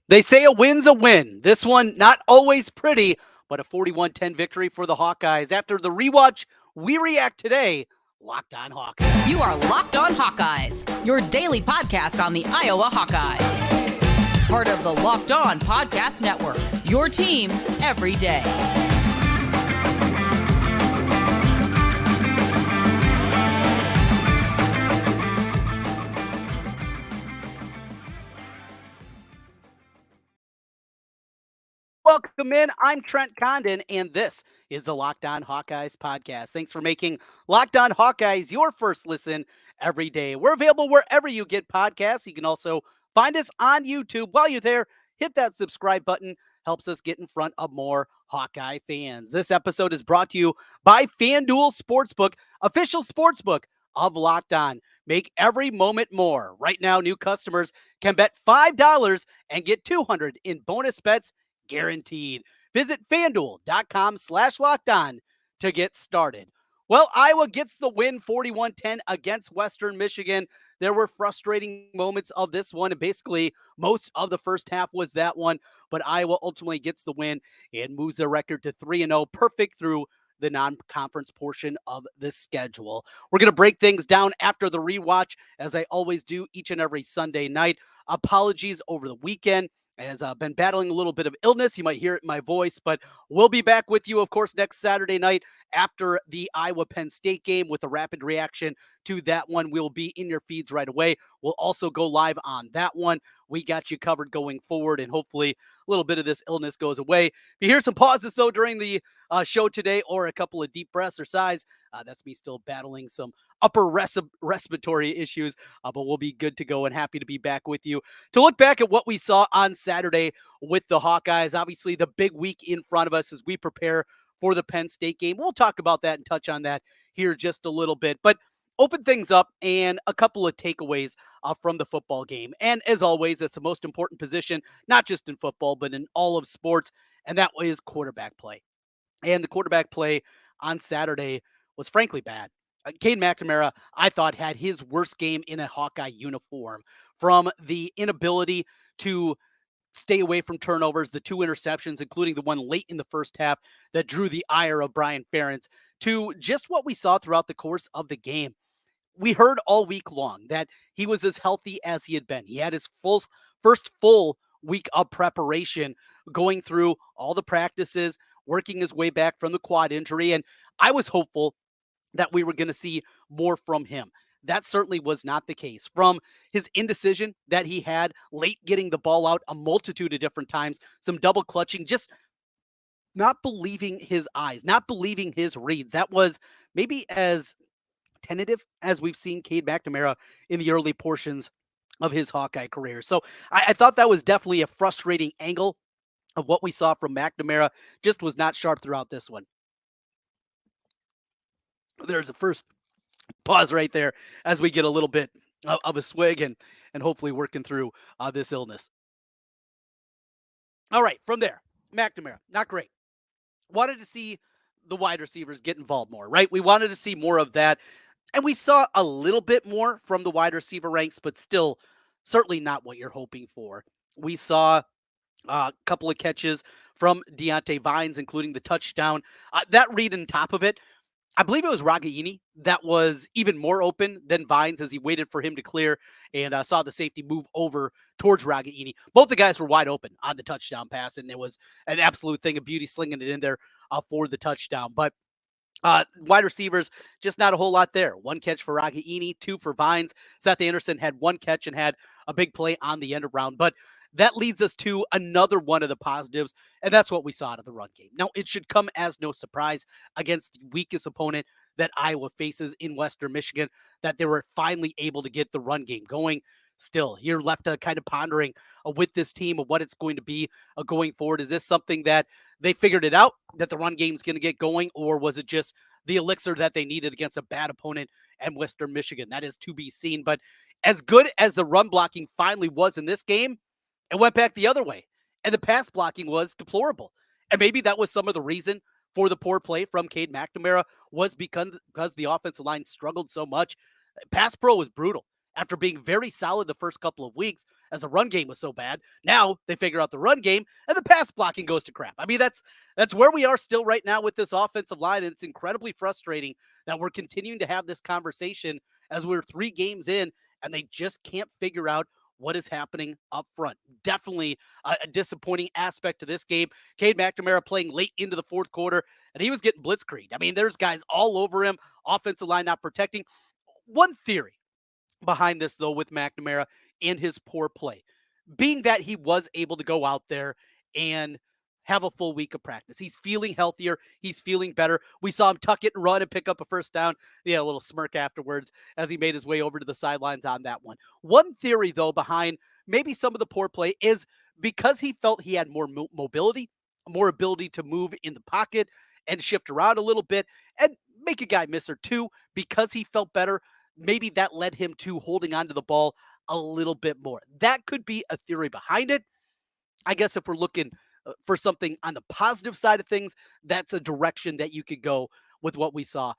They say a win's a win. This one, not always pretty, but a 41-10 victory for the Hawkeyes. After the rewatch, we react today. Locked on Hawkeyes. You are Locked on Hawkeyes, your daily podcast on the Iowa Hawkeyes. Part of the Locked On Podcast Network, your team every day. Welcome in. I'm Trent Condon, and this is the Locked On Hawkeyes podcast. Thanks for making Locked On Hawkeyes your first listen every day. We're available wherever you get podcasts. You can also find us on YouTube. While you're there, hit that subscribe button. Helps us get in front of more Hawkeye fans. This episode is brought to you by FanDuel Sportsbook, official sportsbook of Locked On. Make every moment more. Right now, new customers can bet $5 and get $200 in bonus bets guaranteed. Visit FanDuel.com/lockedon to get started. Well, Iowa gets the win 41-10 against Western Michigan. There were frustrating moments of this one, and basically most of the first half was that one, but Iowa ultimately gets the win and moves their record to 3-0, perfect through the non-conference portion of the schedule. We're going to break things down after the rewatch, as I always do each and every Sunday night. Apologies over the weekend, as I've been battling a little bit of illness. You might hear it in my voice, but we'll be back with you, of course, next Saturday night after the Iowa-Penn State game with a rapid reaction to that one. We'll be in your feeds right away. We'll also go live on that one. We got you covered going forward, and hopefully a little bit of this illness goes away. If you hear some pauses, though, during the show today, or a couple of deep breaths or sighs, that's me still battling some upper respiratory issues, but we'll be good to go and happy to be back with you to look back at what we saw on Saturday with the Hawkeyes. Obviously, the big week in front of us as we prepare for the Penn State game. We'll talk about that and touch on that here just a little bit, but open things up and a couple of takeaways from the football game. And as always, it's the most important position, not just in football, but in all of sports, and that is quarterback play. And the quarterback play on Saturday was frankly bad. Cade McNamara, I thought, had his worst game in a Hawkeye uniform, from the inability to stay away from turnovers, the 2 interceptions, including the one late in the first half that drew the ire of Brian Ferentz, to just what we saw throughout the course of the game. We heard all week long that he was as healthy as he had been. He had his first full week of preparation, going through all the practices, working his way back from the quad injury, and I was hopeful that we were going to see more from him. That certainly was not the case. From his indecision that he had late, getting the ball out a multitude of different times, some double clutching, just not believing his eyes, not believing his reads. That was maybe as tentative as we've seen Cade McNamara in the early portions of his Hawkeye career. So I thought that was definitely a frustrating angle of what we saw from McNamara. Just was not sharp throughout this one. There's a first pause right there as we get a little bit of a swig and hopefully working through this illness. All right, from there, McNamara, not great. Wanted to see the wide receivers get involved more, right? We wanted to see more of that. And we saw a little bit more from the wide receiver ranks, but still certainly not what you're hoping for. We saw a couple of catches from Deontay Vines, including the touchdown. That read on top of it, I believe it was Ragaini that was even more open than Vines as he waited for him to clear and saw the safety move over towards Ragaini. Both the guys were wide open on the touchdown pass, and it was an absolute thing of beauty slinging it in there for the touchdown. But wide receivers, just not a whole lot there. 1 catch for Ragaini, 2 for Vines. Seth Anderson had 1 catch and had a big play on the end around. But that leads us to another one of the positives, and that's what we saw out of the run game. Now, it should come as no surprise against the weakest opponent that Iowa faces in Western Michigan that they were finally able to get the run game going. Still, you're left kind of pondering with this team of what it's going to be going forward. Is this something that they figured it out, that the run game is going to get going, or was it just the elixir that they needed against a bad opponent and Western Michigan? That is to be seen. But as good as the run blocking finally was in this game, it went back the other way, and the pass blocking was deplorable. And maybe that was some of the reason for the poor play from Cade McNamara, was because the offensive line struggled so much. Pass pro was brutal. after being very solid the first couple of weeks as the run game was so bad. Now they figure out the run game and the pass blocking goes to crap. I mean, that's where we are still right now with this offensive line, and it's incredibly frustrating that we're continuing to have this conversation as we're 3 games in and they just can't figure out what is happening up front. Definitely a disappointing aspect to this game. Cade McNamara playing late into the fourth quarter, and he was getting blitzkrieged. I mean, there's guys all over him, offensive line not protecting. One theory behind this, though, with McNamara and his poor play, being that he was able to go out there and have a full week of practice. He's feeling healthier. He's feeling better. We saw him tuck it and run and pick up a first down. He had a little smirk afterwards as he made his way over to the sidelines on that one. One theory, though, behind maybe some of the poor play is because he felt he had more mobility, more ability to move in the pocket and shift around a little bit and make a guy miss or two because he felt better. Maybe that led him to holding onto the ball a little bit more. That could be a theory behind it. I guess if we're looking for something on the positive side of things, that's a direction that you could go with what we saw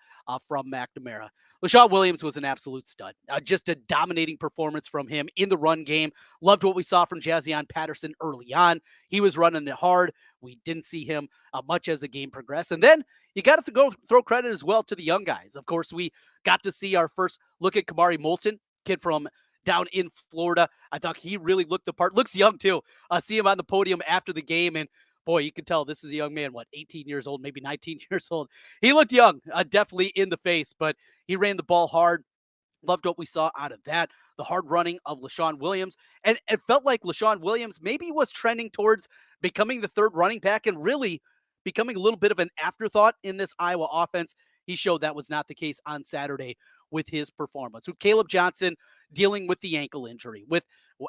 from McNamara. LaShawn Williams was an absolute stud. Just a dominating performance from him in the run game. Loved what we saw from Jase Patterson early on. He was running it hard. We didn't see him much as the game progressed. And then you got to go throw credit as well to the young guys. Of course, we got to see our first look at Kamari Moulton, kid from down in Florida. I thought he really looked the part. Looks young, too. See him on the podium after the game, and boy, you can tell this is a young man, 18 years old, maybe 19 years old. He looked young, definitely in the face, but he ran the ball hard. Loved what we saw out of that. The hard running of LaShawn Williams. And it felt like LaShawn Williams maybe was trending towards becoming the third running back and really becoming a little bit of an afterthought in this Iowa offense. He showed that was not the case on Saturday with his performance. With Caleb Johnson dealing with the ankle injury,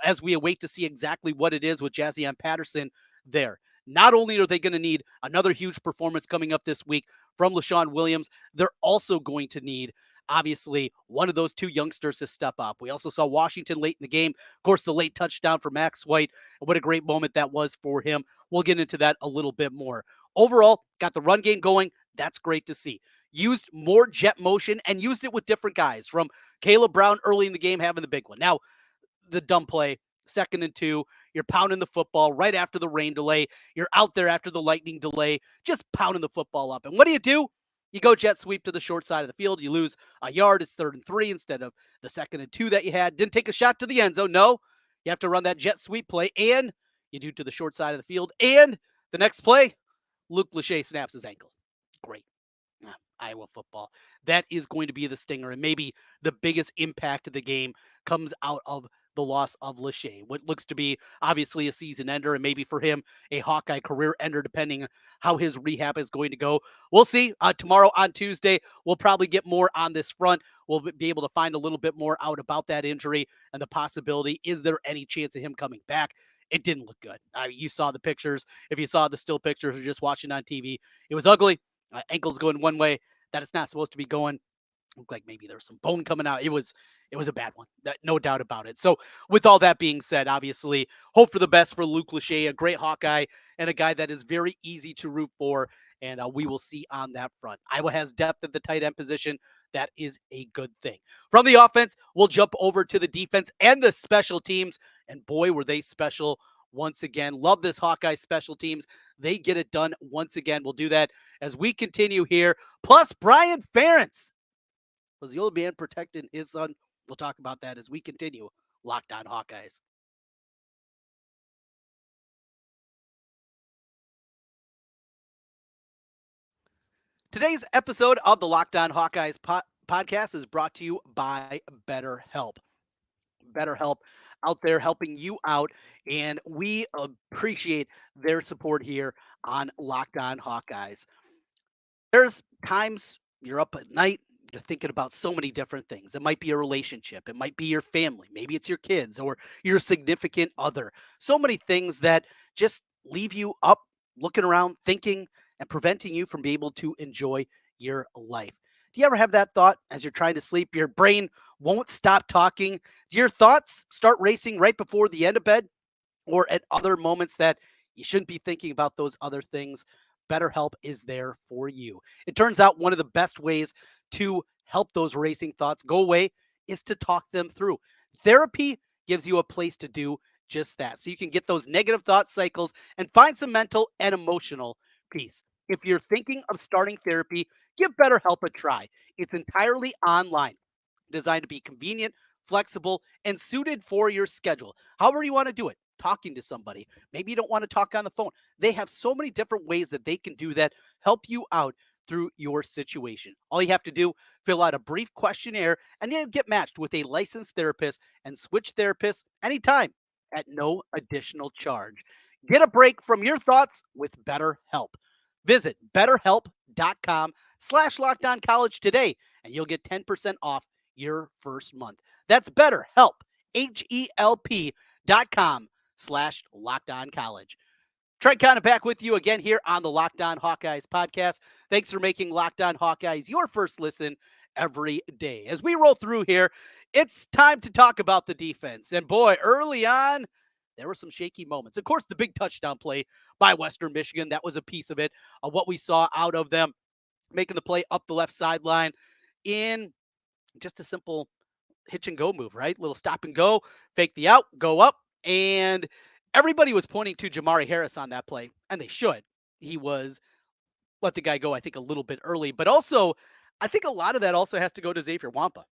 as we await to see exactly what it is with Jase Patterson there. Not only are they going to need another huge performance coming up this week from LaShawn Williams, they're also going to need, obviously, one of those 2 youngsters to step up. We also saw Washington late in the game. Of course, the late touchdown for Max White. What a great moment that was for him. We'll get into that a little bit more. Overall, got the run game going. That's great to see. Used more jet motion and used it with different guys, from Caleb Brown early in the game having the big one. Now, the dumb play, 2nd and 2, you're pounding the football right after the rain delay. You're out there after the lightning delay, just pounding the football up. And what do? You go jet sweep to the short side of the field. You lose a yard. It's 3rd and 3 instead of the 2nd and 2 that you had. Didn't take a shot to the end zone. No, you have to run that jet sweep play, and you do to the short side of the field. And the next play, Luke Lachey snaps his ankle. Great. Iowa football. That is going to be the stinger, and maybe the biggest impact of the game comes out of the loss of Lachey. What looks to be obviously a season ender, and maybe for him a Hawkeye career ender, depending on how his rehab is going to go. We'll see. Tomorrow on Tuesday, we'll probably get more on this front. We'll be able to find a little bit more out about that injury and the possibility. Is there any chance of him coming back? It didn't look good. You saw the pictures. If you saw the still pictures or just watching on TV, it was ugly. Ankles going one way that it's not supposed to be going. Looked like maybe there was some bone coming out. It was a bad one, no doubt about it. So with all that being said, obviously, hope for the best for Luke Lachey, a great Hawkeye and a guy that is very easy to root for. And we will see on that front. Iowa has depth at the tight end position. That is a good thing. From the offense, we'll jump over to the defense and the special teams. And boy, were they special once again. Love this Hawkeye special teams. They get it done once again. We'll do that as we continue here. Plus, Brian Ferentz. Was the old man protecting his son? We'll talk about that as we continue. Locked On Hawkeyes. Today's episode of the Locked On Hawkeyes podcast is brought to you by Betterhelp. Betterhelp out there helping you out, and we appreciate their support here on Locked On Hawkeyes. There's times you're up at night, you're thinking about so many different things. It might be a relationship, it might be your family, maybe it's your kids or your significant other. So many things that just leave you up, looking around, thinking, and preventing you from being able to enjoy your life. Do you ever have that thought as you're trying to sleep? Your brain won't stop talking. Do your thoughts start racing right before the end of bed or at other moments that you shouldn't be thinking about those other things? BetterHelp is there for you. It turns out one of the best ways to help those racing thoughts go away is to talk them through. Therapy gives you a place to do just that. So you can get those negative thought cycles and find some mental and emotional peace. If you're thinking of starting therapy, give BetterHelp a try. It's entirely online, designed to be convenient, flexible, and suited for your schedule. However, you want to do it. Talking to somebody. Maybe you don't want to talk on the phone. They have so many different ways that they can do that, help you out through your situation. All you have to do, fill out a brief questionnaire, and then get matched with a licensed therapist and switch therapists anytime at no additional charge. Get a break from your thoughts with BetterHelp. Visit betterhelp.com/lockedoncollege today, and you'll get 10% off your first month. That's BetterHelp, HELP.com/lockedoncollege. Trent Condon back with you again here on the Locked On Hawkeyes podcast. Thanks for making Locked On Hawkeyes your first listen every day. As we roll through here, it's time to talk about the defense. And boy, early on, there were some shaky moments. Of course, the big touchdown play by Western Michigan, that was a piece of it, of what we saw out of them making the play up the left sideline in just a simple hitch and go move, right? Little stop and go, fake the out, go up. And everybody was pointing to Jamari Harris on that play, and they should. He was let the guy go, I think, a little bit early. But also, I think a lot of that also has to go to Xavier Wampa.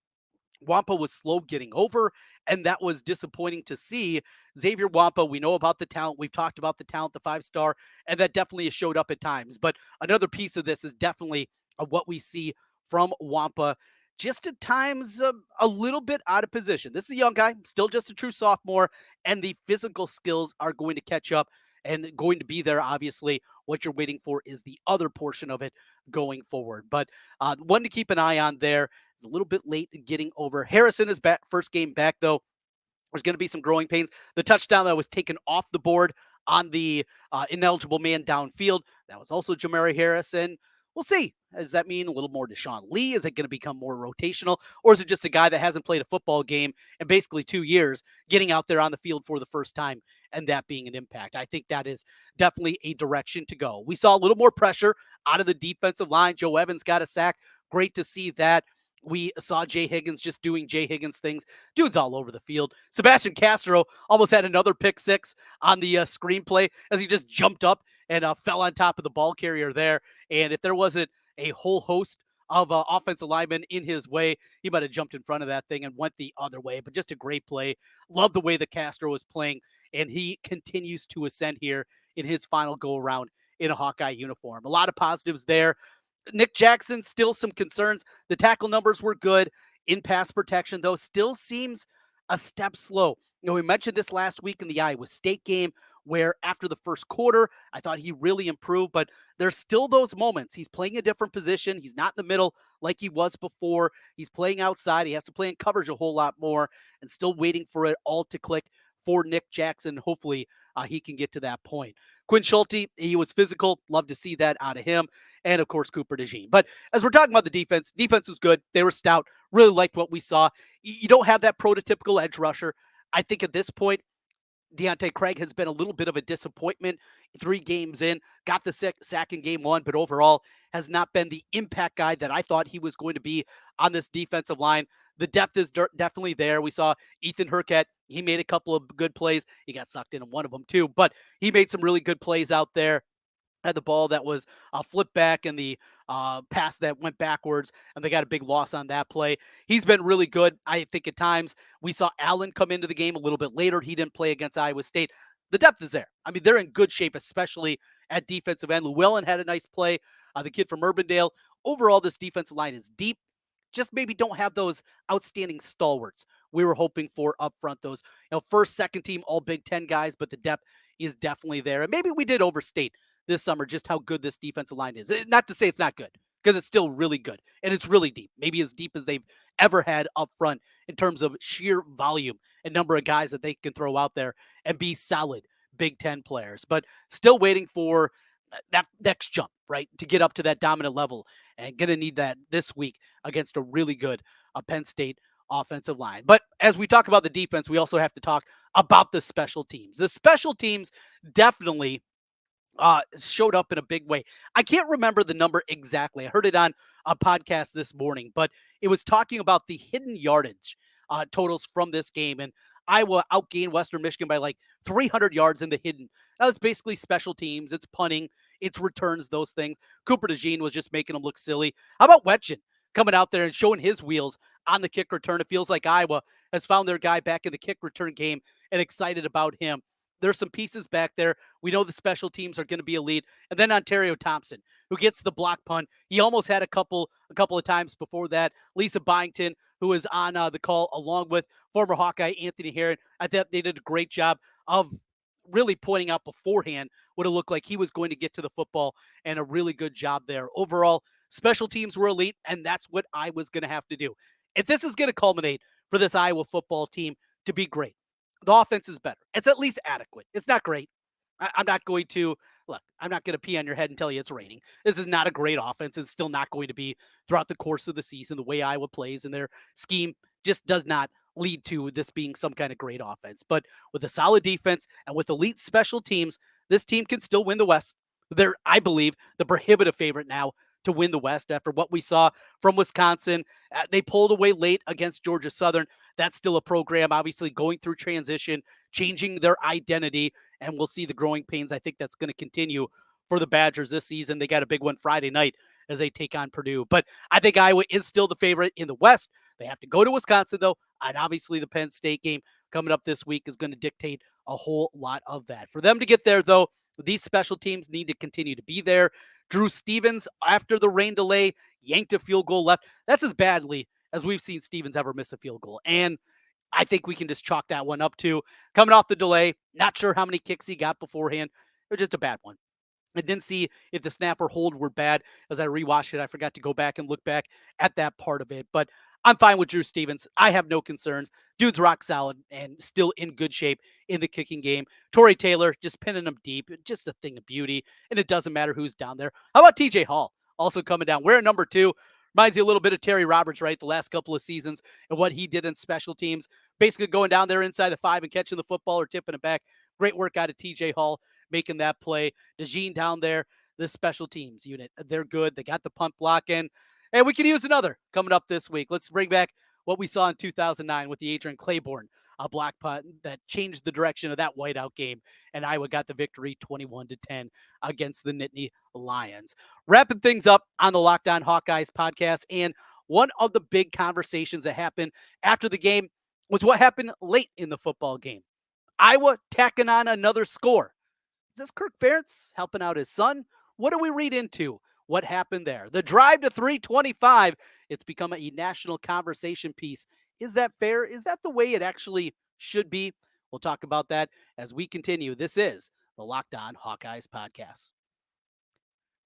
Wampa was slow getting over, and that was disappointing to see. Xavier Wampa, we know about the talent. We've talked about the talent, the 5-star, and that definitely has showed up at times. But another piece of this is definitely what we see from Wampa. Just at times, a little bit out of position. This is a young guy, still just a true sophomore, and the physical skills are going to catch up and going to be there. Obviously, what you're waiting for is the other portion of it going forward. But one to keep an eye on there. It's a little bit late getting over. Harrison is back, first game back, though. There's going to be some growing pains. The touchdown that was taken off the board on the ineligible man downfield, that was also Jamari Harrison. We'll see. Does that mean a little more Deshaun Lee? Is it going to become more rotational? Or is it just a guy that hasn't played a football game in basically 2 years getting out there on the field for the first time and that being an impact? I think that is definitely a direction to go. We saw a little more pressure out of the defensive line. Joe Evans got a sack. Great to see that. We saw Jay Higgins just doing Jay Higgins things. Dude's all over the field. Sebastian Castro almost had another pick six on the screenplay as he just jumped up and fell on top of the ball carrier there. And if there wasn't a whole host of offensive linemen in his way, he might have jumped in front of that thing and went the other way. But just a great play. Love the way that Castro is playing, and he continues to ascend here in his final go-around in a Hawkeye uniform. A lot of positives there. Nick Jackson, still some concerns. The tackle numbers were good. In pass protection, though, still seems a step slow. We mentioned this last week in the Iowa State game where after the first quarter, I thought he really improved, but there's still those moments. He's playing a different position. He's not in the middle like he was before. He's playing outside. He has to play in coverage a whole lot more and still waiting for it all to click for Nick Jackson. Hopefully he can get to that point. Quinn Schulte, he was physical. Love to see that out of him. And, of course, Cooper DeJean. But as we're talking about the defense was good. They were stout. Really liked what we saw. You don't have that prototypical edge rusher. I think at this point, Deontay Craig has been a little bit of a disappointment 3 games in, got the sack in game 1, but overall has not been the impact guy that I thought he was going to be on this defensive line. The depth is definitely there. We saw Ethan Hurkett. He made a couple of good plays. He got sucked in one of them too, but he made some really good plays out there. Had the ball that was a flip back and the pass that went backwards, and they got a big loss on that play. He's been really good. I think at times we saw Allen come into the game a little bit later. He didn't play against Iowa State. The depth is there. I mean, they're in good shape, especially at defensive end. Llewellyn had a nice play. The kid from Urbandale. Overall, this defensive line is deep. Just maybe don't have those outstanding stalwarts we were hoping for up front. Those, first, second team, all Big Ten guys, but the depth is definitely there. And maybe we did overstate this summer just how good this defensive line is. Not to say it's not good, because it's still really good, and it's really deep, maybe as deep as they've ever had up front in terms of sheer volume and number of guys that they can throw out there and be solid Big Ten players. But still waiting for that next jump, right, to get up to that dominant level, and going to need that this week against a really good Penn State offensive line. But as we talk about the defense, we also have to talk about the special teams. The special teams definitely showed up in a big way. I can't remember the number exactly. I heard it on a podcast this morning, but it was talking about the hidden yardage totals from this game. And Iowa outgained Western Michigan by like 300 yards in the hidden. Now, it's basically special teams, it's punting, it's returns, those things. Cooper DeJean was just making them look silly. How about Wetchen coming out there and showing his wheels on the kick return? It feels like Iowa has found their guy back in the kick return game and excited about him. There's some pieces back there. We know the special teams are going to be elite. And then Ontario Thompson, who gets the block punt. He almost had a couple of times before that. Lisa Byington, who was on the call, along with former Hawkeye Anthony Herron. I thought they did a great job of really pointing out beforehand what it looked like he was going to get to the football, and a really good job there. Overall, special teams were elite, and that's what I was going to have to do. If this is going to culminate for this Iowa football team to be great, the offense is better. It's at least adequate. It's not great. I'm not going to look. I'm not going to pee on your head and tell you it's raining. This is not a great offense. It's still not going to be throughout the course of the season. The way Iowa plays and their scheme just does not lead to this being some kind of great offense. But with a solid defense and with elite special teams, this team can still win the West. They're, I believe, the prohibitive favorite now to win the West after what we saw from Wisconsin. They pulled away late against Georgia Southern. That's still a program, obviously, going through transition, changing their identity, and we'll see the growing pains. I think that's going to continue for the Badgers this season. They got a big one Friday night as they take on Purdue. But I think Iowa is still the favorite in the West. They have to go to Wisconsin, though, and obviously the Penn State game coming up this week is going to dictate a whole lot of that. For them to get there, though, these special teams need to continue to be there. Drew Stevens, after the rain delay, yanked a field goal left. That's as badly as we've seen Stevens ever miss a field goal. And I think we can just chalk that one up to coming off the delay. Not sure how many kicks he got beforehand. It was just a bad one. I didn't see if the snap or hold were bad. As I rewatched it, I forgot to go back and look back at that part of it. But I'm fine with Drew Stevens. I have no concerns. Dude's rock solid and still in good shape in the kicking game. Torrey Taylor, just pinning him deep. Just a thing of beauty. And it doesn't matter who's down there. How about TJ Hall also coming down? We're at number 2. Reminds you a little bit of Terry Roberts, right? The last couple of seasons and what he did in special teams. Basically going down there inside the 5 and catching the football or tipping it back. Great work out of TJ Hall making that play. DeJean down there, the special teams unit, they're good. They got the punt block in. And we can use another coming up this week. Let's bring back what we saw in 2009 with the Adrian Claiborne block punt that changed the direction of that whiteout game. And Iowa got the victory 21-10 against the Nittany Lions. Wrapping things up on the Locked On Hawkeyes podcast. And one of the big conversations that happened after the game was what happened late in the football game. Iowa tacking on another score. Is this Kirk Ferentz helping out his son? What do we read into what happened there? The drive to 325, it's become a national conversation piece. Is that fair? Is that the way it actually should be? We'll talk about that as we continue. This is the Locked On Hawkeyes podcast.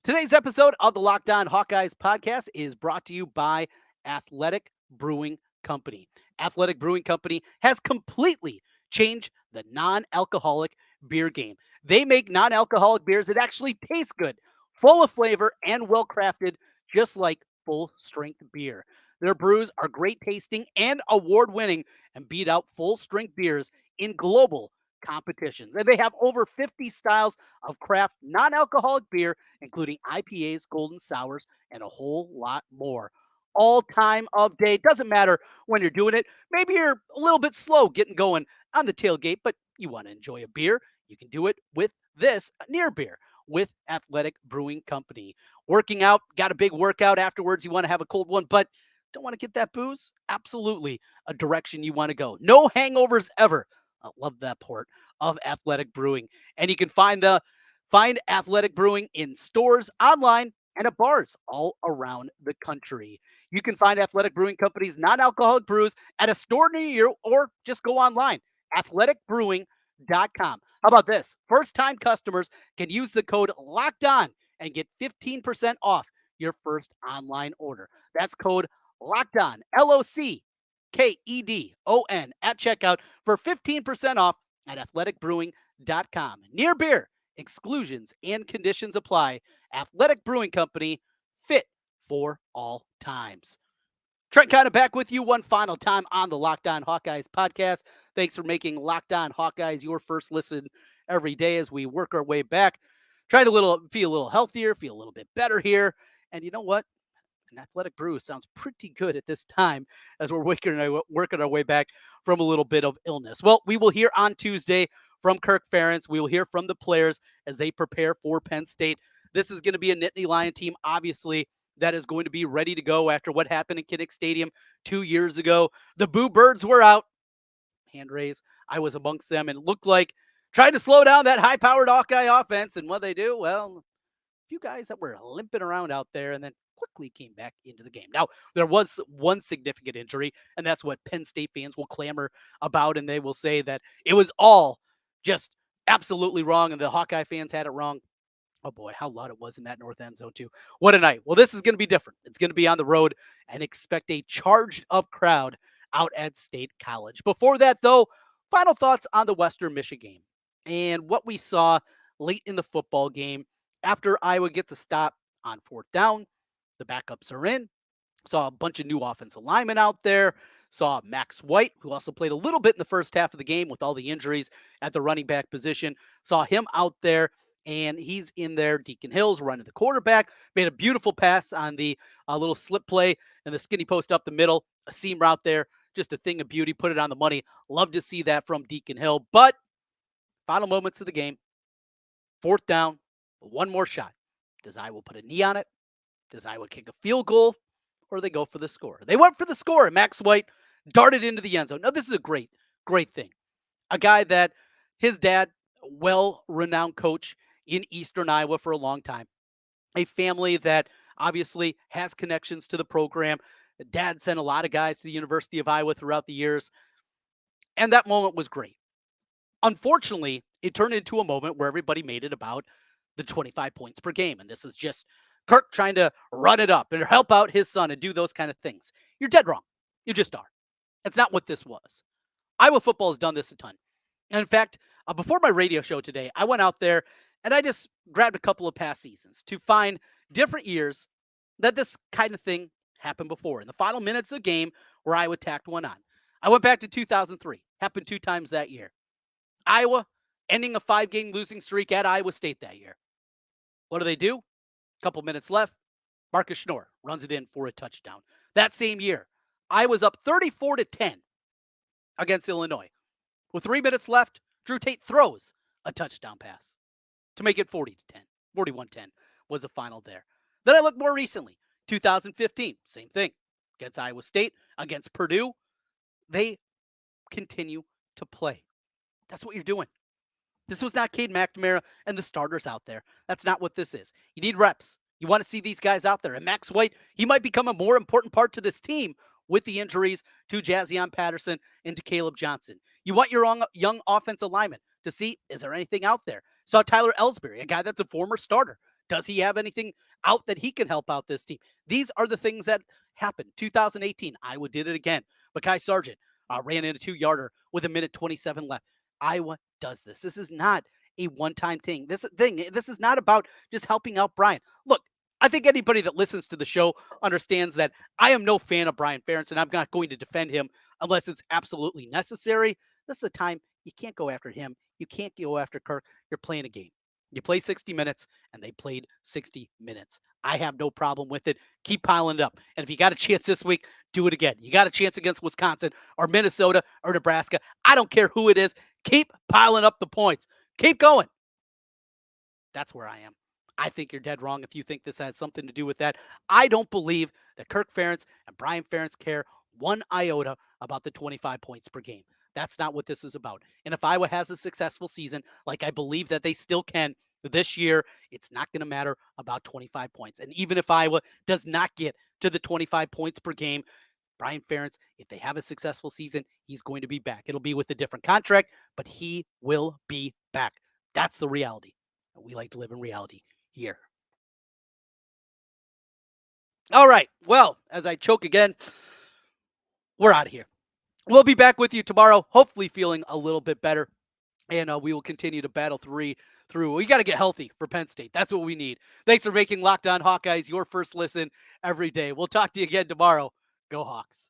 Today's episode of the Locked On Hawkeyes podcast is brought to you by Athletic Brewing Company. Athletic Brewing Company has completely changed the non-alcoholic beer game. They make non-alcoholic beers that actually taste good, full of flavor, and well-crafted, just like full-strength beer. Their brews are great tasting and award-winning and beat out full-strength beers in global competitions. And they have over 50 styles of craft non-alcoholic beer, including IPAs, golden sours, and a whole lot more. All time of day. Doesn't matter when you're doing it. Maybe you're a little bit slow getting going on the tailgate, but you want to enjoy a beer. You can do it with this near beer with Athletic Brewing Company. Working out, got a big workout afterwards. You want to have a cold one, but don't want to get that booze? Absolutely a direction you want to go. No hangovers ever. I love that part of Athletic Brewing. And you can find Athletic Brewing in stores, online, and at bars all around the country. You can find Athletic Brewing Company's non-alcoholic brews at a store near you or just go online, athleticbrewing.com. How about this? First-time customers can use the code LOCKEDON and get 15% off your first online order. That's code LOCKEDON, LOCKEDON at checkout for 15% off at athleticbrewing.com. Near beer, exclusions and conditions apply. Athletic Brewing Company, fit for all times. Trent Condon back with you one final time on the Locked On Hawkeyes podcast. Thanks for making Locked On Hawkeyes your first listen every day as we work our way back. Trying to feel a little healthier, feel a little bit better here. And you know what? An athletic brew sounds pretty good at this time as we're working our way back from a little bit of illness. Well, we will hear on Tuesday from Kirk Ferentz. We will hear from the players as they prepare for Penn State. This is going to be a Nittany Lion team, obviously, that is going to be ready to go after what happened in Kinnick Stadium 2 years ago. The Boo Birds were out. Hand raise. I was amongst them, and it looked like trying to slow down that high-powered Hawkeye offense. And what they do, well, a few guys that were limping around out there and then quickly came back into the game. Now, there was one significant injury, and that's what Penn State fans will clamor about, and they will say that it was all just absolutely wrong, and the Hawkeye fans had it wrong. Oh boy, how loud it was in that north end zone too. What a night. Well, this is going to be different. It's going to be on the road, and expect a charged up crowd out at State College. Before that, though, final thoughts on the Western Michigan game and what we saw late in the football game after Iowa gets a stop on fourth down. The backups are in. Saw a bunch of new offensive linemen out there. Saw Max White, who also played a little bit in the first half of the game with all the injuries at the running back position. Saw him out there, and he's in there. Deacon Hill's running the quarterback. Made a beautiful pass on the little slip play and the skinny post up the middle. A seam route there. Just a thing of beauty. Put it on the money. Love to see that from Deacon Hill. But final moments of the game. Fourth down. One more shot. Does Iowa put a knee on it? Does Iowa kick a field goal? Or they go for the score? They went for the score, and Max White darted into the end zone. Now, this is a great thing. A guy that his dad, well-renowned coach in Eastern Iowa for a long time. A family that obviously has connections to the program. Dad sent a lot of guys to the University of Iowa throughout the years. And that moment was great. Unfortunately, it turned into a moment where everybody made it about the 25 points per game. And this is just Kirk trying to run it up and help out his son and do those kind of things. You're dead wrong. You just are. That's not what this was. Iowa football has done this a ton. And in fact, before my radio show today, I went out there and I just grabbed a couple of past seasons to find different years that this kind of thing happened before. In the final minutes of the game where Iowa tacked one on. I went back to 2003. Happened 2 times that year. Iowa ending a 5-game losing streak at Iowa State that year. What do? Couple minutes left. Marcus Schnorr runs it in for a touchdown. That same year, Iowa's up 34-10 against Illinois. With 3 minutes left, Drew Tate throws a touchdown pass to make it 40-10. 41-10 was the final there. Then I looked more recently, 2015, same thing. Against Iowa State, against Purdue, they continue to play. That's what you're doing. This was not Cade McNamara and the starters out there. That's not what this is. You need reps. You want to see these guys out there. And Max White, he might become a more important part to this team with the injuries to Jazion Patterson and to Caleb Johnson. You want your young offensive lineman to see, is there anything out there? Saw Tyler Ellsbury, a guy that's a former starter. Does he have anything out that he can help out this team? These are the things that happened. 2018, Iowa did it again. Mekhi Sargent ran in a 2-yarder with 1:27 left. Iowa does this. This is not a one-time thing. This is not about just helping out Brian. Look, I think anybody that listens to the show understands that I am no fan of Brian Ferentz, and I'm not going to defend him unless it's absolutely necessary. This is a time you can't go after him. You can't go after Kirk. You're playing a game. You play 60 minutes, and they played 60 minutes. I have no problem with it. Keep piling it up. And if you got a chance this week, do it again. You got a chance against Wisconsin or Minnesota or Nebraska. I don't care who it is. Keep piling up the points. Keep going. That's where I am. I think you're dead wrong if you think this has something to do with that. I don't believe that Kirk Ferentz and Brian Ferentz care one iota about the 25 points per game. That's not what this is about. And if Iowa has a successful season, like I believe that they still can this year, it's not going to matter about 25 points. And even if Iowa does not get to the 25 points per game, Brian Ferentz, if they have a successful season, he's going to be back. It'll be with a different contract, but he will be back. That's the reality. We like to live in reality here. All right. Well, as I choke again, we're out of here. We'll be back with you tomorrow, hopefully feeling a little bit better. And we will continue to battle through. We got to get healthy for Penn State. That's what we need. Thanks for making Locked On Hawkeyes your first listen every day. We'll talk to you again tomorrow. Go Hawks.